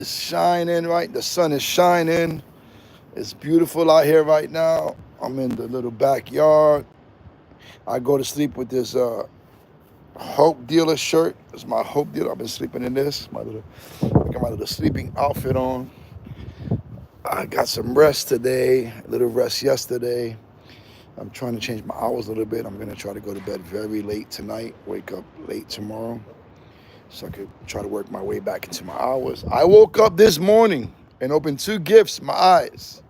It's shining, right? The sun is shining. It's beautiful out here right now. I'm in the little backyard. I go to sleep with this Hope Dealer shirt. It's my Hope Dealer. I've been sleeping in this. I got my little sleeping outfit on. I got some rest today, a little rest yesterday. I'm trying to change my hours a little bit. I'm gonna try to go to bed very late tonight, wake up late tomorrow, so I could try to work my way back into my hours. I woke up this morning and opened two gifts, my eyes.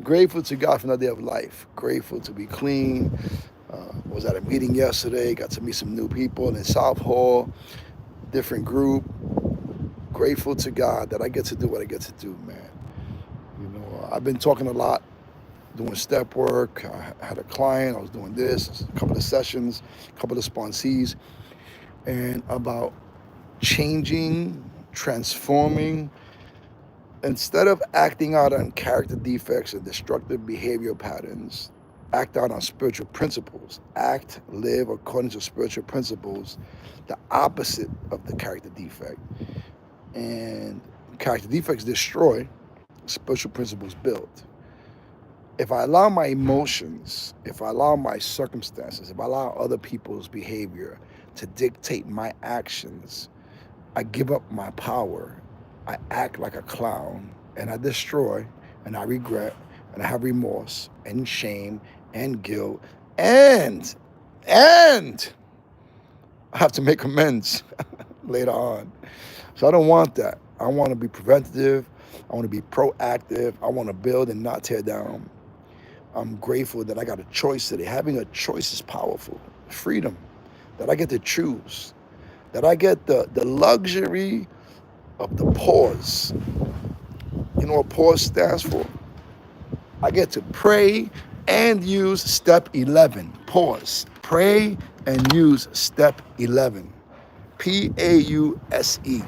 Grateful to God for another day of life. Grateful to be clean. Was at a meeting yesterday. Got to meet some new people in South Hall, different group. Grateful to God that I get to do what I get to do, man. I've been talking a lot, doing step work. I had a client. I was doing this, a couple of sessions, a couple of sponsees, and about changing, transforming. Instead of acting out on character defects and destructive behavioral patterns, act out on spiritual principles. Act, live according to spiritual principles, the opposite of the character defect. And character defects destroy, spiritual principles build. If I allow my emotions, if I allow my circumstances, if I allow other people's behavior to dictate my actions, I give up my power. I act like a clown, and I destroy, and I regret, and I have remorse and shame and guilt, and I have to make amends later on. So I don't want that. I want to be preventative. I want to be proactive. I want to build and not tear down. I'm grateful that I got a choice today. Having a choice is powerful. Freedom, that I get to choose, that I get the luxury of the pause. You know what pause stands for? I get to pray and use step 11. Pause. Pray and use step 11. PAUSE.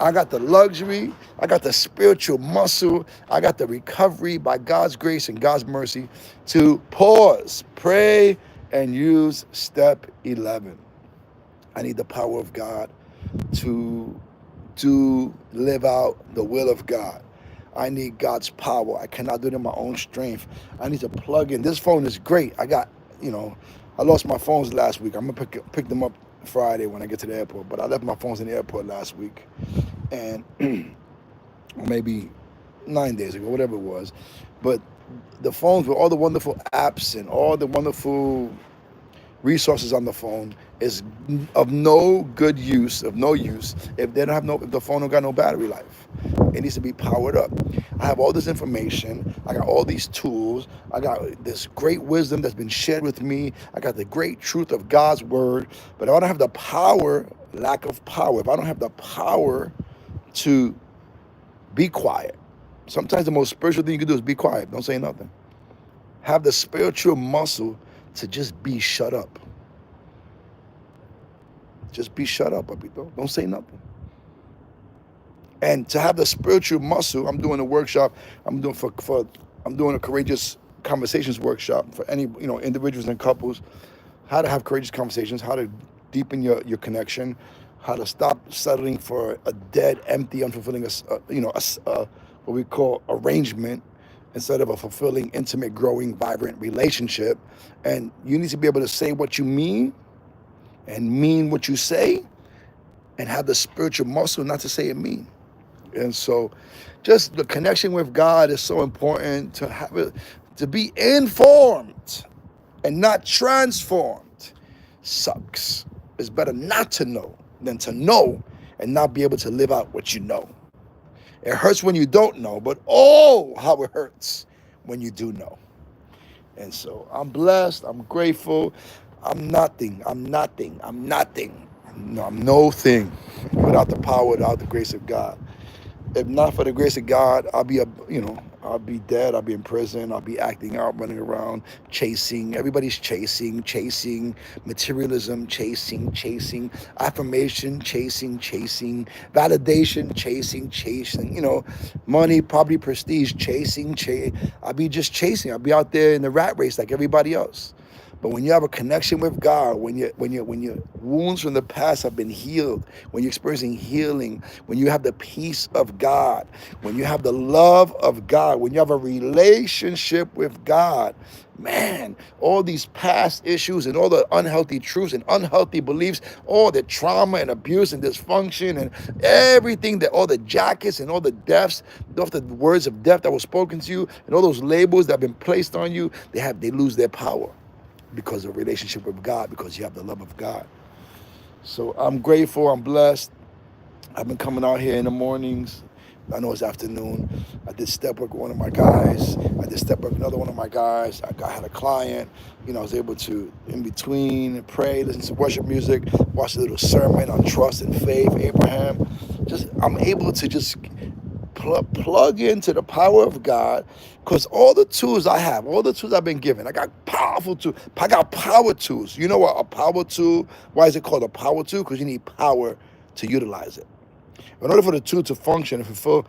I got the luxury, I got the spiritual muscle, I got the recovery by God's grace and God's mercy to pause, pray, and use step 11. I need the power of God to live out the will of God. I need God's power. I cannot do it in my own strength. I need to plug in. This phone is great. I lost my phones last week. I'm gonna pick them up Friday when I get to the airport. But I left my phones in the airport last week, and maybe 9 days ago, whatever it was. But the phones with all the wonderful apps and all the wonderful resources on the phone is of no good use, of no use if if the phone don't got no battery life. It needs to be powered up. I have all this information. I got all these tools. I got this great wisdom that's been shared with me. I got the great truth of God's word. But if I don't have the power, lack of power, if I don't have the power to be quiet, sometimes the most spiritual thing you can do is be quiet. Don't say nothing. Have the spiritual muscle to just be shut up. Just be shut up, papito. Don't say nothing. And to have the spiritual muscle, I'm doing a workshop. I'm doing a courageous conversations workshop for any individuals and couples. How to have courageous conversations. How to deepen your connection. How to stop settling for a dead, empty, unfulfilling, what we call arrangement, instead of a fulfilling, intimate, growing, vibrant relationship. And you need to be able to say what you mean and mean what you say, and have the spiritual muscle not to say it mean. And so just the connection with God is so important, to have it, to be informed and not transformed sucks. It's better not to know than to know and not be able to live out what you know. It hurts when you don't know, but oh, how it hurts when you do know. And so I'm blessed. I'm grateful. I'm nothing. No, I'm no thing without the power, without the grace of God. If not for the grace of God, I'll be dead. I'll be in prison. I'll be acting out, running around, chasing. Everybody's chasing materialism, chasing affirmation, chasing validation, chasing. Money, property, prestige, chasing. I'll be just chasing. I'll be out there in the rat race like everybody else. But when you have a connection with God, when your wounds from the past have been healed, when you're experiencing healing, when you have the peace of God, when you have the love of God, when you have a relationship with God, man, all these past issues and all the unhealthy truths and unhealthy beliefs, all the trauma and abuse and dysfunction and everything, that all the jackets and all the deaths, all the words of death that were spoken to you, and all those labels that have been placed on you, they lose their power because of relationship with God, because you have the love of God. So I'm grateful, I'm blessed. I've been coming out here in the mornings. I know it's afternoon. I did step work with one of my guys. I did step work with another one of my guys. I had a client. I was able to, in between, pray, listen to worship music, watch a little sermon on trust and faith, Abraham. I'm able to just plug into the power of God, because all the tools I have, all the tools I've been given, I got powerful tools. I got power tools. You know what a power tool? Why is it called a power tool? Because you need power to utilize it. In order for the tool to function and fulfill,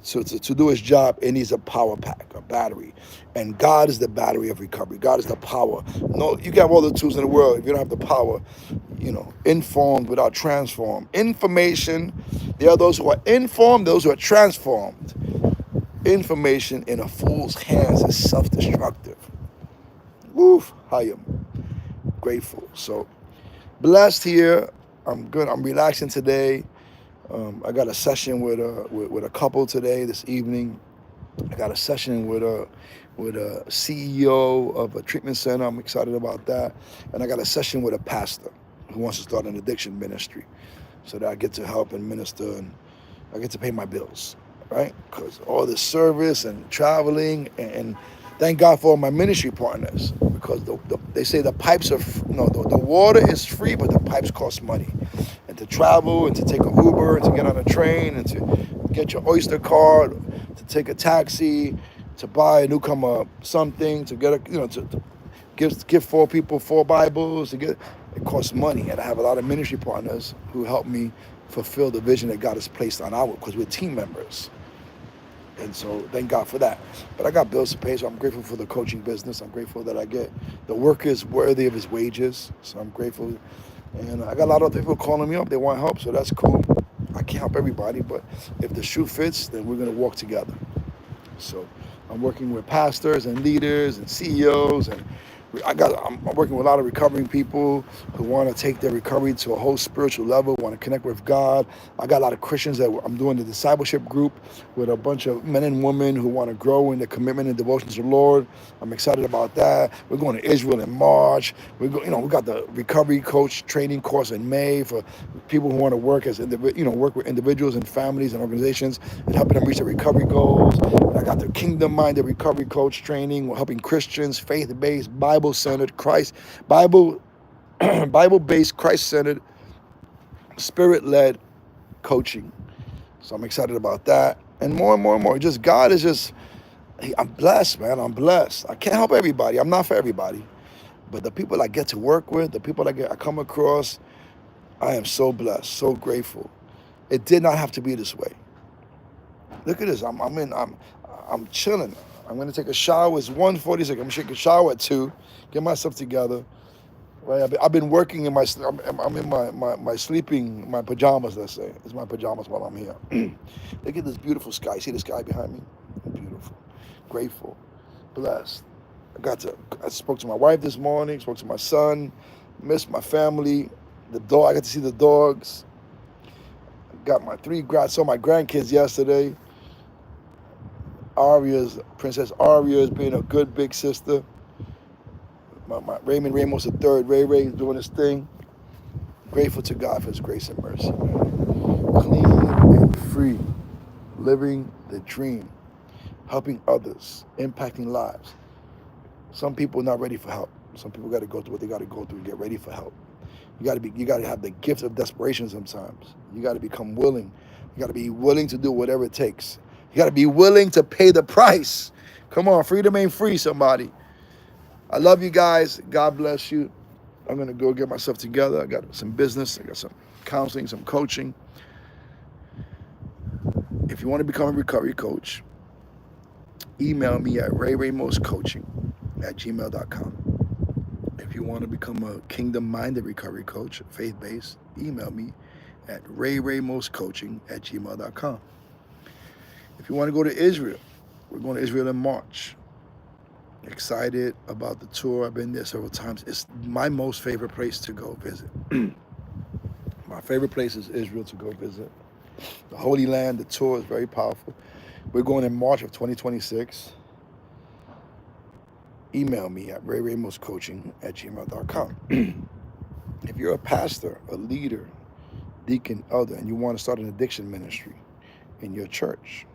to do its job, it needs a power pack, a battery. And God is the battery of recovery. God is the power. No, you can have all the tools in the world. If you don't have the power, informed without transformed. Information, there are those who are informed, those who are transformed. Information in a fool's hands is self-destructive. Woof, I am grateful. So, blessed here. I'm good. I'm relaxing today. I got a session with a couple today, this evening. I got a session with a CEO of a treatment center. I'm excited about that. And I got a session with a pastor who wants to start an addiction ministry, so that I get to help and minister, and I get to pay my bills, right? Because all this service and traveling, and thank God for all my ministry partners, because they say the pipes are, the water is free, but the pipes cost money. And to travel, and to take an Uber, and to get on a train, and to get your Oyster card, to take a taxi, to buy a newcomer something, to get to give 4 people 4 Bibles, it costs money. And I have a lot of ministry partners who help me fulfill the vision that God has placed on because we're team members. And so thank God for that. But I got bills to pay, so I'm grateful for the coaching business. I'm grateful that I get the workers worthy of his wages. So I'm grateful. And I got a lot of people calling me up. They want help, so that's cool. I can't help everybody, but if the shoe fits, then we're going to walk together. So I'm working with pastors and leaders and CEOs, and I'm working with a lot of recovering people who want to take their recovery to a whole spiritual level, want to connect with God. I got a lot of Christians that I'm doing the discipleship group with a bunch of men and women who want to grow in their commitment and devotion to the Lord. I'm excited about that. We're going to Israel in March. We got the recovery coach training course in May for people who want to work work with individuals and families and organizations and helping them reach their recovery goals. And I got the kingdom-minded recovery coach training. We're helping Christians, faith-based, Bible-centered, Bible-based, Christ-centered, Spirit-led coaching. So I'm excited about that. And more and more and more. God is just, I'm blessed, man. I'm blessed. I can't help everybody. I'm not for everybody. But the people I get to work with, the people I come across, I am so blessed, so grateful. It did not have to be this way. Look at this. I'm chilling. I'm gonna take a shower. It's 1:46. I'm gonna take a shower at 2, get myself together. Right. I've been working in I'm in my sleeping, my pajamas. Let's say it's my pajamas while I'm here. Look at this beautiful sky. See the sky behind me? Beautiful. Grateful. Blessed. I spoke to my wife this morning. Spoke to my son. Missed my family. I got to see the dogs. Got saw my grandkids yesterday. Princess Aria is being a good big sister. My Raymond Ramos III, Ray is doing his thing. Grateful to God for his grace and mercy. Clean and free, living the dream, helping others, impacting lives. Some people are not ready for help. Some people got to go through what they got to go through and get ready for help. You got to have the gift of desperation sometimes. You got to become willing. You got to be willing to do whatever it takes. You got to be willing to pay the price. Come on, freedom ain't free, somebody. I love you guys. God bless you. I'm going to go get myself together. I got some business. I got some counseling, some coaching. If you want to become a recovery coach, email me at rayramoscoaching@gmail.com. If you want to become a kingdom-minded recovery coach, faith-based, email me at raymoscoaching@gmail.com. If you want to go to Israel, we're going to Israel in March. Excited about the tour. I've been there several times. It's my most favorite place to go visit. My favorite place is Israel to go visit. The Holy Land, the tour is very powerful. We're going in March of 2026. Email me at raymoscoaching@gmail.com. If you're a pastor, a leader, deacon, elder, and you want to start an addiction ministry in your church,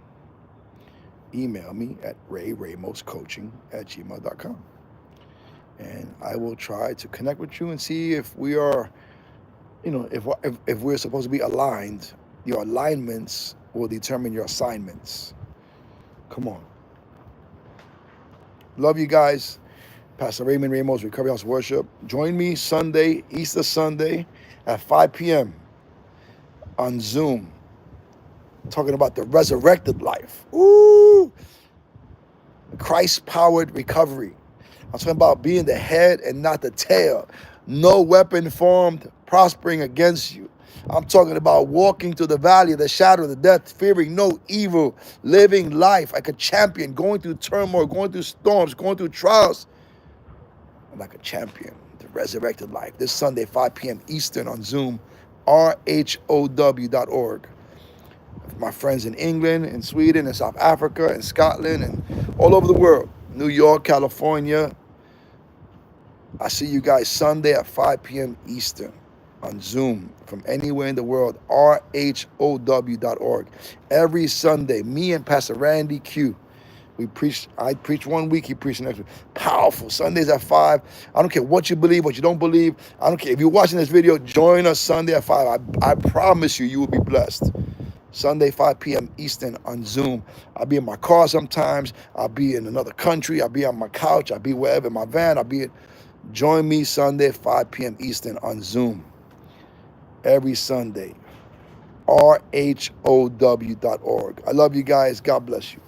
email me at raymoscoaching@gmail.com. And I will try to connect with you and see if we are, if we're supposed to be aligned. Your alignments will determine your assignments. Come on. Love you guys. Pastor Raymond Ramos, Recovery House Worship. Join me Sunday, Easter Sunday at 5 p.m. on Zoom, talking about the resurrected life. Ooh! Christ-powered recovery. I'm talking about being the head and not the tail. No weapon formed, prospering against you. I'm talking about walking through the valley of the shadow of the death, fearing no evil, living life like a champion, going through turmoil, going through storms, going through trials like a champion. The resurrected life. This Sunday, 5 p.m. Eastern on Zoom, rhow.org. My friends in England, in Sweden, in South Africa, in Scotland, and all over the world. New York, California. I see you guys Sunday at 5 p.m. Eastern on Zoom from anywhere in the world, rhow.org. Every Sunday, me and Pastor Randy Q, I preach 1 week, he preached the next week. Powerful. Sundays at 5. I don't care what you believe, what you don't believe. I don't care. If you're watching this video, join us Sunday at 5. I promise you, you will be blessed. Sunday, 5 p.m. Eastern on Zoom. I'll be in my car sometimes. I'll be in another country. I'll be on my couch. I'll be wherever in my van. Join me Sunday, 5 p.m. Eastern on Zoom. Every Sunday. rhow.org. I love you guys. God bless you.